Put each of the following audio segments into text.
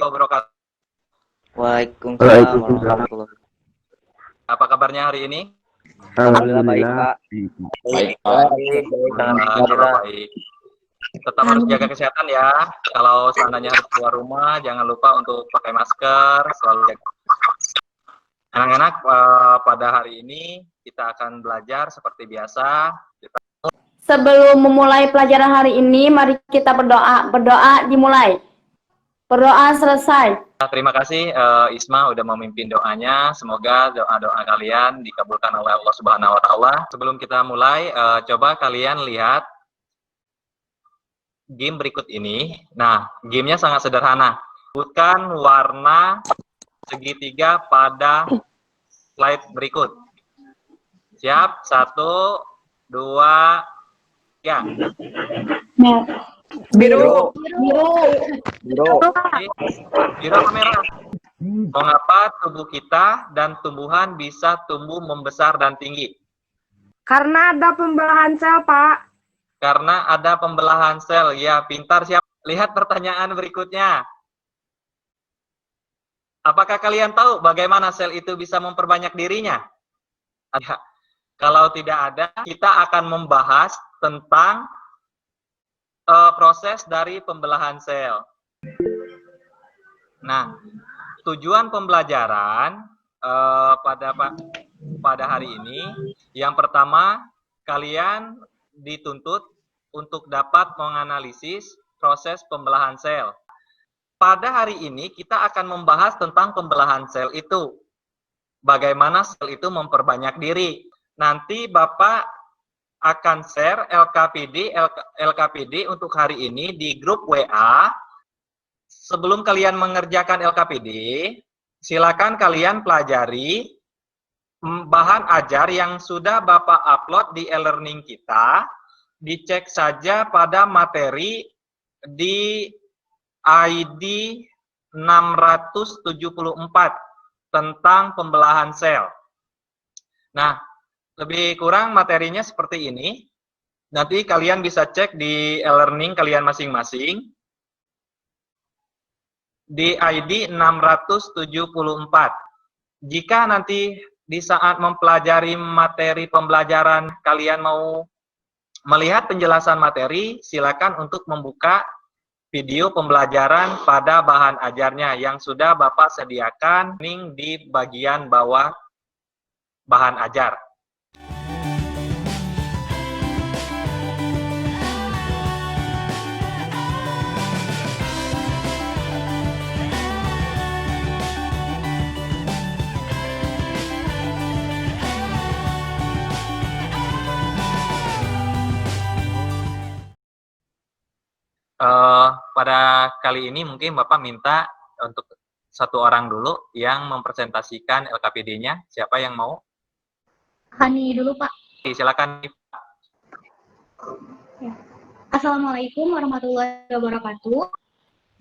wabarakatuh. Waalaikumsalam warahmatullahi wabarakatuh. Apa kabarnya hari ini? Alhamdulillah baik, Pak. Baik, Pak. Baik, Alhamdulillah baik. Tetap harus jaga kesehatan ya. Kalau seandainya harus keluar rumah, jangan lupa untuk pakai masker, selalu jaga. Anak-anak, pada hari ini kita akan belajar seperti biasa. Sebelum memulai pelajaran hari ini, mari kita berdoa. Berdoa dimulai. Berdoa selesai. Terima kasih Isma udah memimpin doanya. Semoga doa-doa kalian dikabulkan oleh Allah Subhanahu wa taala. Sebelum kita mulai, coba kalian lihat game berikut ini. Nah, gamenya sangat sederhana. Sebutkan warna segitiga pada slide berikut. Siap? 1, 2, 3. Biru. Biru apa merah? Mengapa tubuh kita dan tumbuhan bisa tumbuh membesar dan tinggi? Karena ada pembelahan sel, Pak. Karena ada pembelahan sel. Ya, pintar. Siap. Lihat pertanyaan berikutnya. Apakah kalian tahu bagaimana sel itu bisa memperbanyak dirinya? Kalau tidak ada, kita akan membahas tentang proses dari pembelahan sel. Nah, tujuan pembelajaran pada hari ini, yang pertama, kalian dituntut untuk dapat menganalisis proses pembelahan sel. Pada hari ini kita akan membahas tentang pembelahan sel itu. Bagaimana sel itu memperbanyak diri. Nanti Bapak akan share LKPD untuk hari ini di grup WA. Sebelum kalian mengerjakan LKPD, silakan kalian pelajari bahan ajar yang sudah Bapak upload di e-learning kita. Dicek saja pada materi di ID 674 tentang pembelahan sel. Nah, lebih kurang materinya seperti ini. Nanti kalian bisa cek di e-learning kalian masing-masing. Di ID 674. Jika nanti di saat mempelajari materi pembelajaran kalian mau melihat penjelasan materi, silakan untuk membuka video pembelajaran pada bahan ajarnya yang sudah Bapak sediakan link di bagian bawah bahan ajar. Pada kali ini mungkin Bapak minta untuk satu orang dulu yang mempresentasikan LKPD-nya. Siapa yang mau? Hani dulu, Pak. Silakan. Ya. Assalamualaikum warahmatullahi wabarakatuh.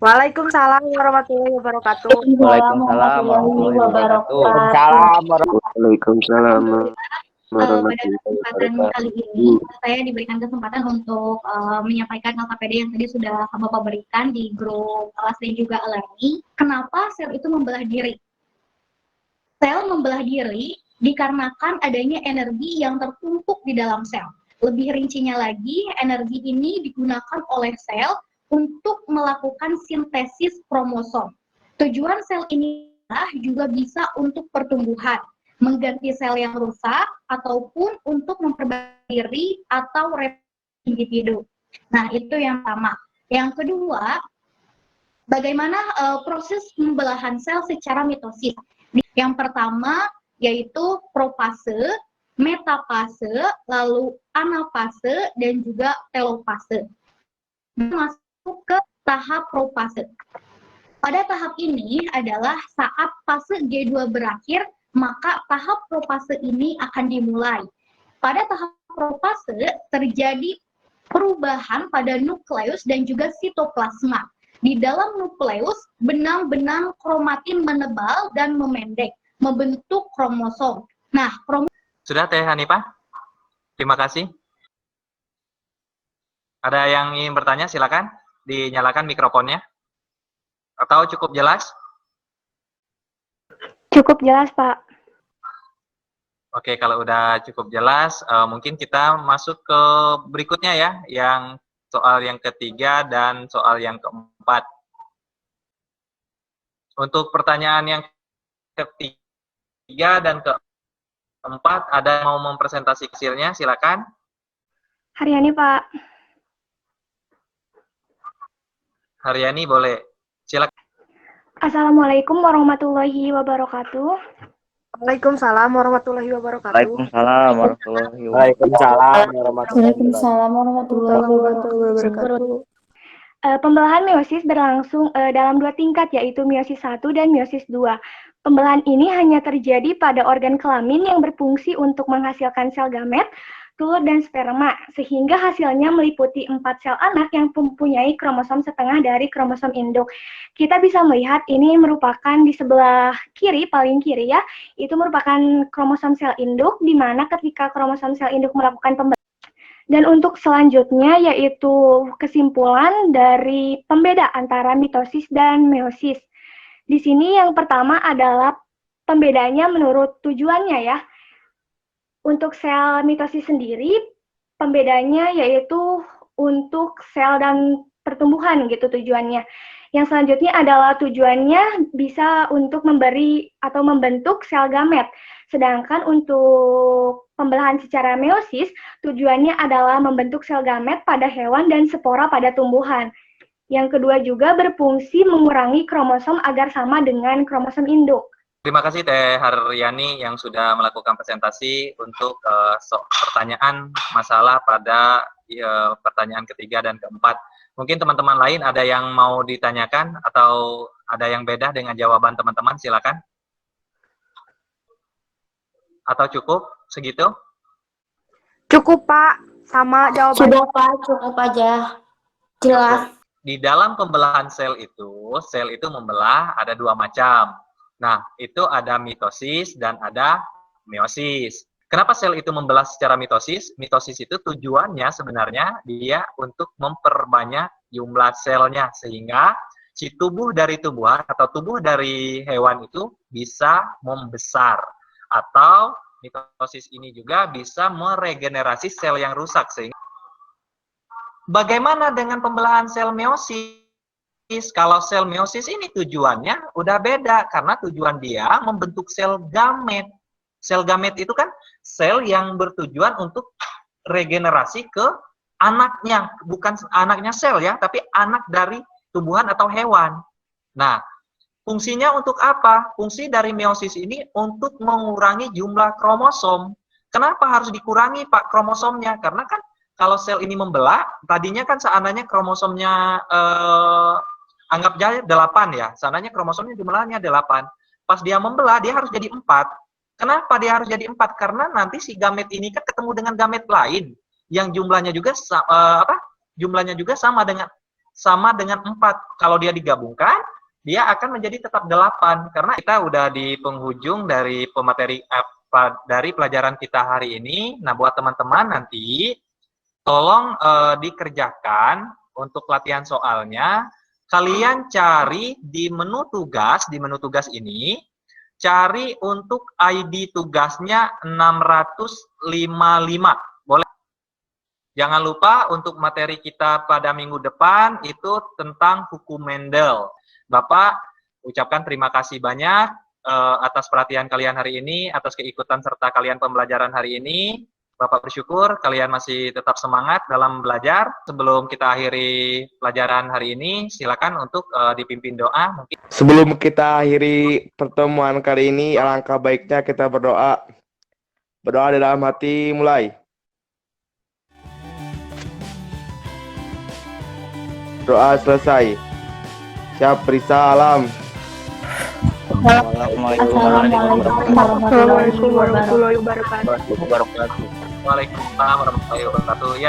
Waalaikumsalam warahmatullahi wabarakatuh. Waalaikumsalam warahmatullahi wabarakatuh. Waalaikumsalam. Pada kesempatan kali ini, saya diberikan kesempatan untuk menyampaikan LKPD yang tadi sudah Bapak berikan di grup kelas dan juga e-learning. Kenapa sel itu membelah diri? Sel membelah diri dikarenakan adanya energi yang tertumpuk di dalam sel. Lebih rincinya lagi, energi ini digunakan oleh sel untuk melakukan sintesis kromosom. Tujuan sel ini juga bisa untuk pertumbuhan, mengganti sel yang rusak, ataupun untuk memperbaiki diri atau individu. Nah, itu yang pertama. Yang kedua, bagaimana proses pembelahan sel secara mitosis. Yang pertama, yaitu profase, metafase, lalu anafase, dan juga telofase. Masuk ke tahap profase. Pada tahap ini adalah saat fase G2 berakhir, maka tahap profase ini akan dimulai. Pada tahap profase terjadi perubahan pada nukleus dan juga sitoplasma. Di dalam nukleus, benang-benang kromatin menebal dan memendek, membentuk kromosom. Nah, Sudah Teh Hanifah? Terima kasih. Ada yang ingin bertanya? Silakan dinyalakan mikrofonnya. Atau cukup jelas? Cukup jelas, Pak. Oke, kalau udah cukup jelas, mungkin kita masuk ke berikutnya ya, yang soal yang ketiga dan soal yang keempat. Untuk pertanyaan yang ketiga dan keempat, ada yang mau mempresentasi hasilnya? Silakan. Haryani, Pak. Haryani boleh. Silakan. Assalamualaikum warahmatullahi wabarakatuh. Waalaikumsalam warahmatullahi wabarakatuh. Waalaikumsalam warahmatullahi wabarakatuh. Waalaikumsalam warahmatullahi Waalaikumsalam warahmatullahi wabarakatuh. Pembelahan meiosis berlangsung dalam dua tingkat, yaitu meiosis 1 dan meiosis 2. Pembelahan ini hanya terjadi pada organ kelamin yang berfungsi untuk menghasilkan sel gamet, telur, dan sperma, sehingga hasilnya meliputi 4 sel anak yang mempunyai kromosom setengah dari kromosom induk. Kita bisa melihat ini merupakan di sebelah kiri, paling kiri ya, itu merupakan kromosom sel induk, di mana ketika kromosom sel induk melakukan pembelahan. Dan untuk selanjutnya yaitu kesimpulan dari pembeda antara mitosis dan meiosis. Di sini yang pertama adalah pembedanya menurut tujuannya ya. Untuk sel mitosis sendiri, pembedanya yaitu untuk sel dan pertumbuhan gitu tujuannya. Yang selanjutnya adalah tujuannya bisa untuk memberi atau membentuk sel gamet. Sedangkan untuk pembelahan secara meiosis, tujuannya adalah membentuk sel gamet pada hewan dan spora pada tumbuhan. Yang kedua juga berfungsi mengurangi kromosom agar sama dengan kromosom induk. Terima kasih Teh Haryani yang sudah melakukan presentasi untuk pertanyaan masalah pada pertanyaan ketiga dan keempat. Mungkin teman-teman lain ada yang mau ditanyakan atau ada yang beda dengan jawaban teman-teman, silakan. Atau cukup segitu? Cukup, Pak. Sama jawabannya. Sudah Pak, cukup aja. Jelas. Di dalam pembelahan sel itu membelah ada dua macam. Nah, itu ada mitosis dan ada meiosis. Kenapa sel itu membelah secara mitosis? Mitosis itu tujuannya sebenarnya dia untuk memperbanyak jumlah selnya sehingga si tubuh dari tumbuhan atau tubuh dari hewan itu bisa membesar. Atau mitosis ini juga bisa meregenerasi sel yang rusak. Sehingga bagaimana dengan pembelahan sel meiosis? Kalau sel meiosis ini tujuannya udah beda karena tujuan dia membentuk sel gamet. Sel gamet itu kan sel yang bertujuan untuk regenerasi ke anaknya, bukan anaknya sel ya, tapi anak dari tumbuhan atau hewan. Nah, fungsinya untuk apa? Fungsi dari meiosis ini untuk mengurangi jumlah kromosom. Kenapa harus dikurangi Pak kromosomnya? Karena kan kalau sel ini membelah, tadinya kan seandainya kromosomnya anggap aja 8 ya, seandainya kromosomnya jumlahnya 8. Pas dia membelah, dia harus jadi 4. Kenapa dia harus jadi 4? Karena nanti si gamet ini kan ketemu dengan gamet lain yang jumlahnya juga jumlahnya juga sama dengan 4. Kalau dia digabungkan, dia akan menjadi tetap 8. Karena kita udah di penghujung dari pemateri dari pelajaran kita hari ini. Nah, buat teman-teman nanti tolong dikerjakan untuk latihan soalnya. Kalian cari di menu tugas ini, cari untuk ID tugasnya 655. Boleh? Jangan lupa untuk materi kita pada minggu depan itu tentang hukum Mendel. Bapak ucapkan terima kasih banyak atas perhatian kalian hari ini, atas keikutan serta kalian pembelajaran hari ini. Bapak bersyukur kalian masih tetap semangat dalam belajar. Sebelum kita akhiri pelajaran hari ini, silakan untuk dipimpin doa. Mungkin. Sebelum kita akhiri pertemuan kali ini, alangkah baiknya kita berdoa. Berdoa di dalam hati, mulai. Doa selesai. Siap, beri salam. Assalamualaikum warahmatullahi wabarakatuh. Wabarakatuh. Waalaikumsalam warahmatullahi wabarakatuh. Ya,